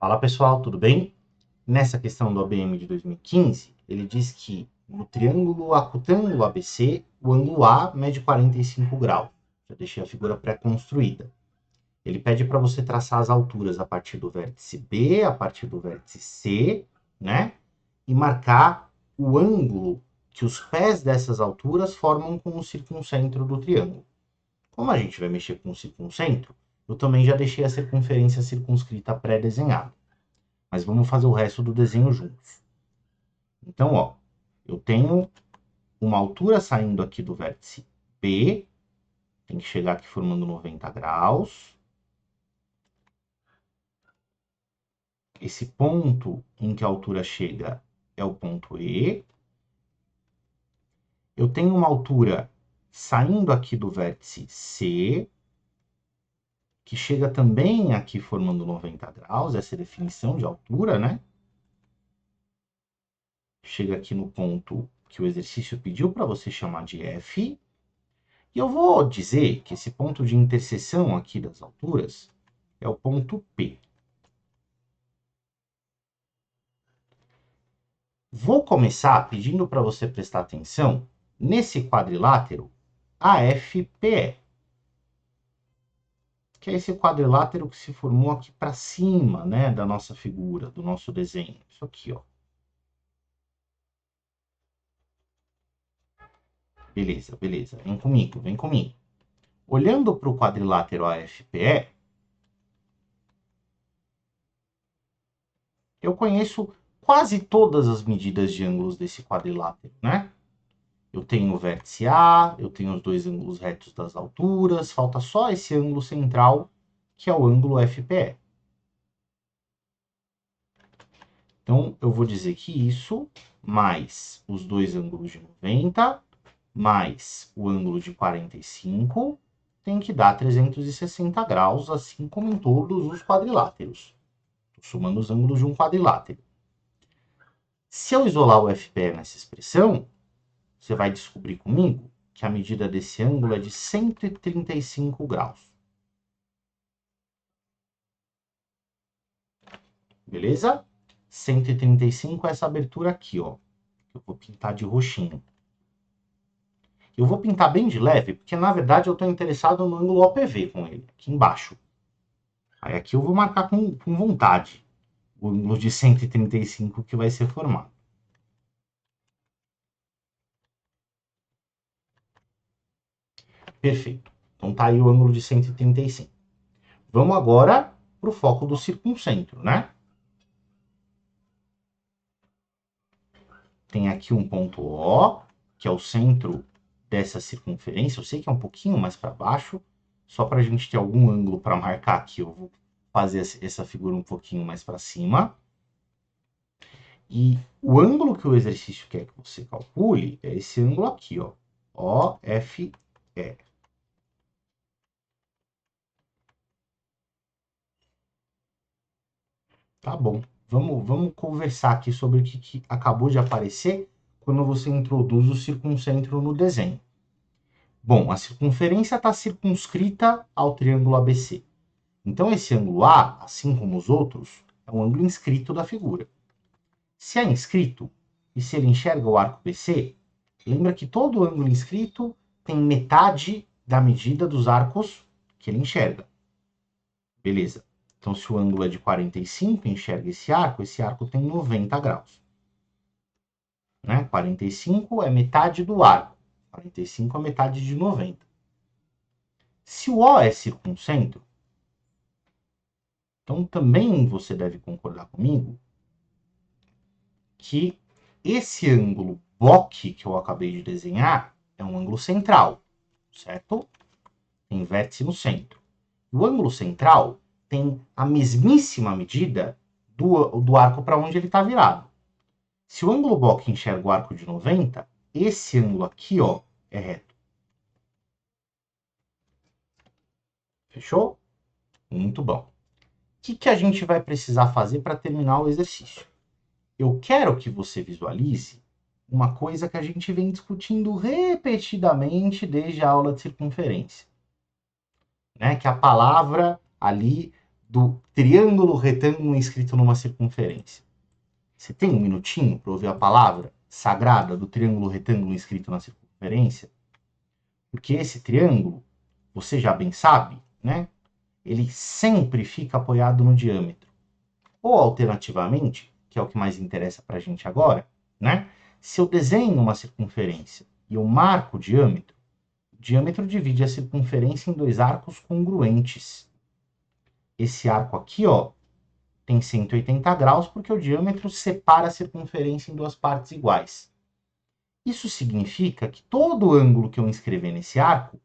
Fala pessoal, tudo bem? Nessa questão do ABM de 2015, ele diz que no triângulo acutângulo ABC, o ângulo A mede 45 graus. Já deixei a figura pré-construída. Ele pede para você traçar as alturas a partir do vértice B, a partir do vértice C, né? E marcar o ângulo que os pés dessas alturas formam com o circuncentro do triângulo. Como a gente vai mexer com o circuncentro, eu também já deixei a circunferência circunscrita pré-desenhada. Mas vamos fazer o resto do desenho juntos. Então, ó, eu tenho uma altura saindo aqui do vértice B, tem que chegar aqui formando 90 graus. Esse ponto em que a altura chega é o ponto E. Eu tenho uma altura saindo aqui do vértice C, que chega também aqui formando 90 graus, essa é a definição de altura, né? Chega aqui no ponto que o exercício pediu para você chamar de F. E eu vou dizer que esse ponto de interseção aqui das alturas é o ponto P. Vou começar pedindo para você prestar atenção nesse quadrilátero AFPE, que é esse quadrilátero que se formou aqui para cima, né, da nossa figura, do nosso desenho. Isso aqui, ó. Beleza, beleza. Vem comigo, vem comigo. Olhando para o quadrilátero AFPE, eu conheço quase todas as medidas de ângulos desse quadrilátero, né? Eu tenho o vértice A, eu tenho os dois ângulos retos das alturas, falta só esse ângulo central, que é o ângulo FPE. Então, eu vou dizer que isso, mais os dois ângulos de 90, mais o ângulo de 45, tem que dar 360 graus, assim como em todos os quadriláteros. Estou somando os ângulos de um quadrilátero. Se eu isolar o FPE nessa expressão, você vai descobrir comigo que a medida desse ângulo é de 135 graus. Beleza? 135 é essa abertura aqui, ó. Eu vou pintar de roxinho. Eu vou pintar bem de leve, porque na verdade eu estou interessado no ângulo OPV com ele, aqui embaixo. Aí aqui eu vou marcar com vontade o ângulo de 135 que vai ser formado. Perfeito. Então tá aí o ângulo de 135. Vamos agora para o foco do circuncentro, né? Tem aqui um ponto O, que é o centro dessa circunferência. Eu sei que é um pouquinho mais para baixo, só para a gente ter algum ângulo para marcar aqui, eu vou fazer essa figura um pouquinho mais para cima. E o ângulo que o exercício quer que você calcule é esse ângulo aqui, ó, OFE. Tá bom. Vamos conversar aqui sobre o que acabou de aparecer quando você introduz o circuncentro no desenho. Bom, a circunferência está circunscrita ao triângulo ABC. Então, esse ângulo A, assim como os outros, é um ângulo inscrito da figura. Se é inscrito, e se ele enxerga o arco BC, lembra que todo ângulo inscrito tem metade da medida dos arcos que ele enxerga. Beleza. Então, se o ângulo é de 45, enxerga esse arco tem 90 graus. Né? 45 é metade do arco. 45 é metade de 90. Se o O é circuncentro, então também você deve concordar comigo que esse ângulo BOC que eu acabei de desenhar é um ângulo central, certo? Tem vértice no centro. O ângulo central tem a mesmíssima medida do arco para onde ele está virado. Se o ângulo BOC enxerga o arco de 90, esse ângulo aqui, ó, é reto. Fechou? Muito bom. O que a gente vai precisar fazer para terminar o exercício? Eu quero que você visualize uma coisa que a gente vem discutindo repetidamente desde a aula de circunferência. Né? Que a palavra ali do triângulo retângulo inscrito numa circunferência. Você tem um minutinho para ouvir a palavra sagrada do triângulo retângulo inscrito na circunferência? Porque esse triângulo, você já bem sabe, né? Ele sempre fica apoiado no diâmetro. Ou alternativamente, que é o que mais interessa para a gente agora, né? Se eu desenho uma circunferência e eu marco o diâmetro divide a circunferência em dois arcos congruentes. Esse arco aqui, ó, tem 180 graus porque o diâmetro separa a circunferência em duas partes iguais. Isso significa que todo ângulo que eu inscrever nesse arco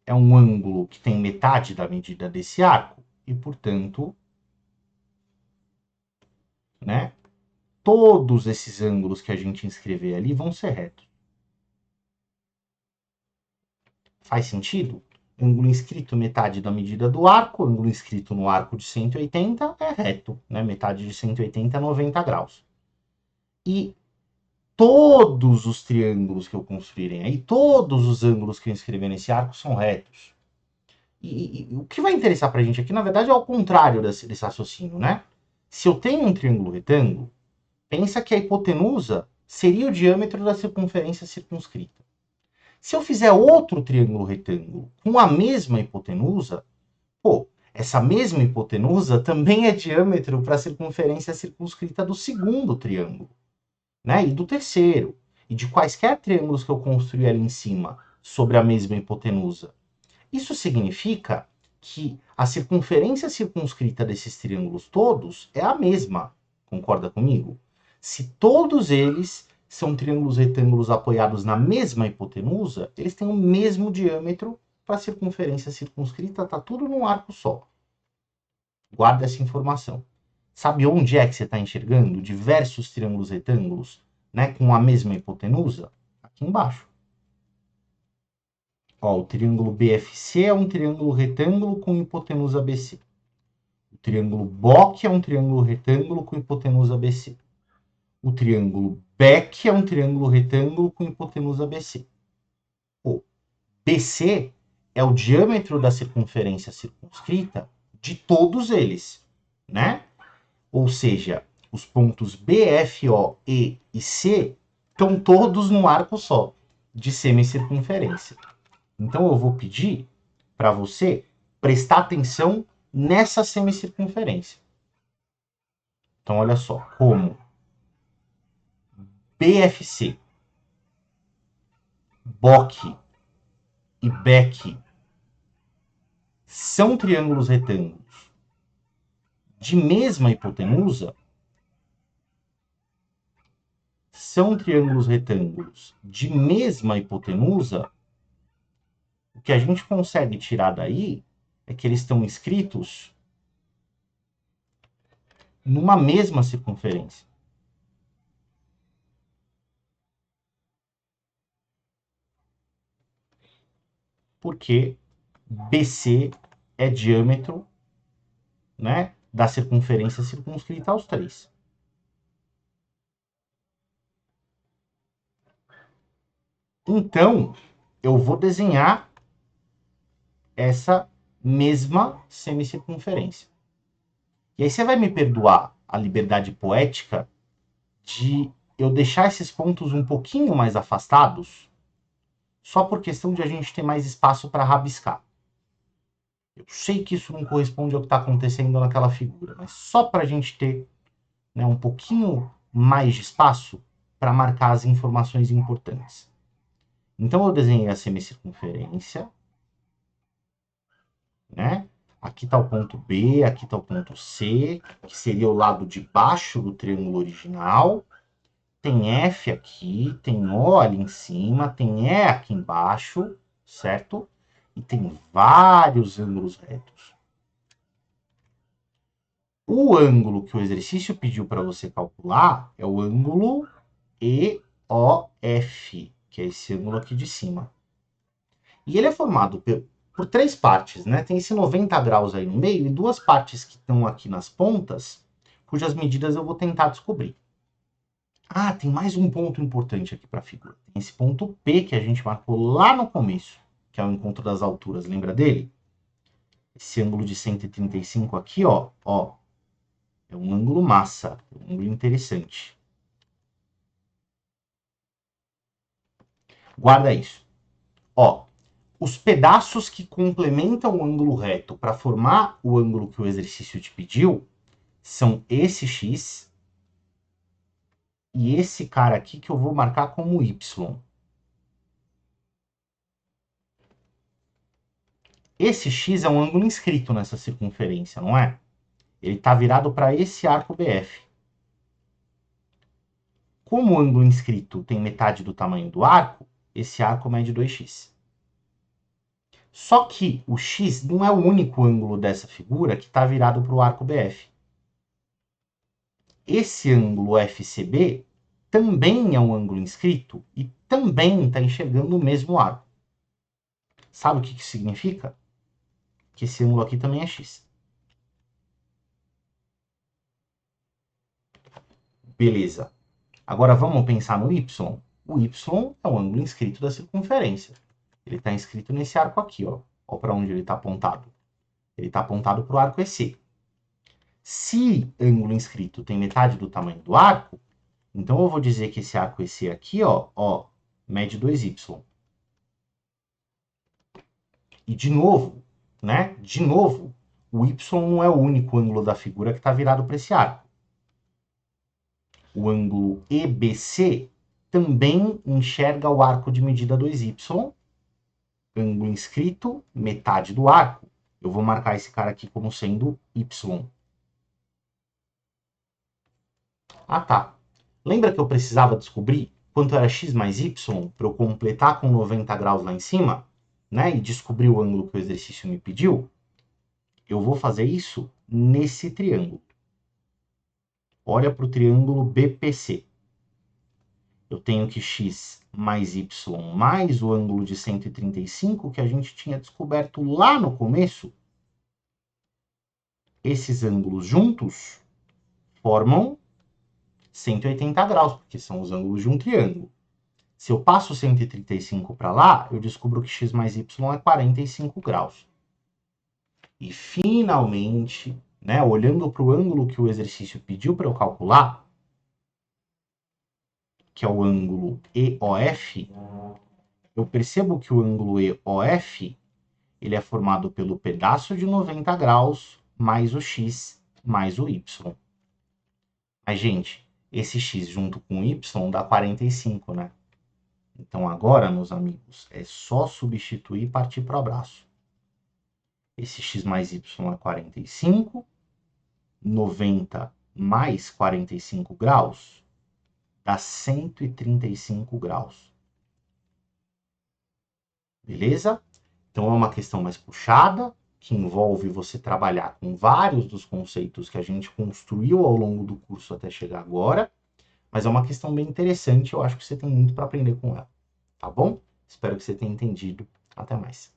é um ângulo que tem metade da medida desse arco e, portanto, né, todos esses ângulos que a gente inscrever ali vão ser retos. Faz sentido? Ângulo inscrito metade da medida do arco, ângulo inscrito no arco de 180 é reto, né? Metade de 180 é 90 graus. E todos os triângulos que eu construírem aí, todos os ângulos que eu inscrever nesse arco são retos. E o que vai interessar pra gente aqui, na verdade, é o contrário desse raciocínio, né? Se eu tenho um triângulo retângulo, pensa que a hipotenusa seria o diâmetro da circunferência circunscrita. Se eu fizer outro triângulo retângulo com a mesma hipotenusa, pô, essa mesma hipotenusa também é diâmetro para a circunferência circunscrita do segundo triângulo, né? E do terceiro. E de quaisquer triângulos que eu construir ali em cima sobre a mesma hipotenusa. Isso significa que a circunferência circunscrita desses triângulos todos é a mesma. Concorda comigo? Se todos eles são triângulos retângulos apoiados na mesma hipotenusa, eles têm o mesmo diâmetro para a circunferência circunscrita, tá tudo num arco só. Guarda essa informação. Sabe onde é que você está enxergando diversos triângulos retângulos, né, com a mesma hipotenusa? Aqui embaixo. Ó, o triângulo BFC é um triângulo retângulo com hipotenusa BC. O triângulo BOC é um triângulo retângulo com hipotenusa BC. O triângulo BEC é um triângulo retângulo com hipotenusa BC. O BC é o diâmetro da circunferência circunscrita de todos eles, né? Ou seja, os pontos B, F, O, E e C estão todos num arco só, de semicircunferência. Então eu vou pedir para você prestar atenção nessa semicircunferência. Então olha só, como BFC, BOC e BEC são triângulos retângulos de mesma hipotenusa, o que a gente consegue tirar daí é que eles estão inscritos numa mesma circunferência. Porque BC é diâmetro, né, da circunferência circunscrita aos três. Então, eu vou desenhar essa mesma semicircunferência. E aí você vai me perdoar a liberdade poética de eu deixar esses pontos um pouquinho mais afastados, só por questão de a gente ter mais espaço para rabiscar. Eu sei que isso não corresponde ao que está acontecendo naquela figura, mas só para a gente ter, né, um pouquinho mais de espaço para marcar as informações importantes. Então eu desenhei a semicircunferência, né? Aqui está o ponto B, aqui está o ponto C, que seria o lado de baixo do triângulo original. Tem F aqui, tem O ali em cima, tem E aqui embaixo, certo? E tem vários ângulos retos. O ângulo que o exercício pediu para você calcular é o ângulo EOF, que é esse ângulo aqui de cima. E ele é formado por três partes, né? Tem esse 90 graus aí no meio e duas partes que estão aqui nas pontas, cujas medidas eu vou tentar descobrir. Ah, tem mais um ponto importante aqui para a figura. Tem esse ponto P que a gente marcou lá no começo, que é o encontro das alturas, lembra dele? Esse ângulo de 135 aqui, ó, é um ângulo massa, um ângulo interessante. Guarda isso. Ó, os pedaços que complementam o ângulo reto para formar o ângulo que o exercício te pediu são esse x e esse cara aqui que eu vou marcar como y. Esse x é um ângulo inscrito nessa circunferência, não é? Ele está virado para esse arco BF. Como o ângulo inscrito tem metade do tamanho do arco, esse arco mede 2x. Só que o x não é o único ângulo dessa figura que está virado para o arco BF. Esse ângulo FCB também é um ângulo inscrito e também está enxergando o mesmo arco. Sabe o que isso significa? Que esse ângulo aqui também é x. Beleza. Agora vamos pensar no y. O y é o ângulo inscrito da circunferência. Ele está inscrito nesse arco aqui, ó. Olha para onde ele está apontado. Ele está apontado para o arco EC. Se ângulo inscrito tem metade do tamanho do arco, então eu vou dizer que esse arco EC aqui, ó, mede 2y. E de novo, né? De novo, o y não é o único ângulo da figura que está virado para esse arco. O ângulo EBC também enxerga o arco de medida 2y. Ângulo inscrito, metade do arco. Eu vou marcar esse cara aqui como sendo y. Ah, tá. Lembra que eu precisava descobrir quanto era x mais y para eu completar com 90 graus lá em cima, né? E descobrir o ângulo que o exercício me pediu? Eu vou fazer isso nesse triângulo. Olha para o triângulo BPC. Eu tenho que x mais y mais o ângulo de 135 que a gente tinha descoberto lá no começo. Esses ângulos juntos formam 180 graus, porque são os ângulos de um triângulo. Se eu passo 135 para lá, eu descubro que x mais y é 45 graus. E finalmente, né, olhando para o ângulo que o exercício pediu para eu calcular, que é o ângulo EOF, eu percebo que o ângulo EOF ele é formado pelo pedaço de 90 graus mais o x mais o y. Mas, gente, esse x junto com o y dá 45, né? Então agora, meus amigos, é só substituir e partir para o abraço. Esse x mais y é 45, 90 mais 45 graus dá 135 graus. Beleza? Então é uma questão mais puxada, que envolve você trabalhar com vários dos conceitos que a gente construiu ao longo do curso até chegar agora, mas é uma questão bem interessante, eu acho que você tem muito para aprender com ela, tá bom? Espero que você tenha entendido. Até mais.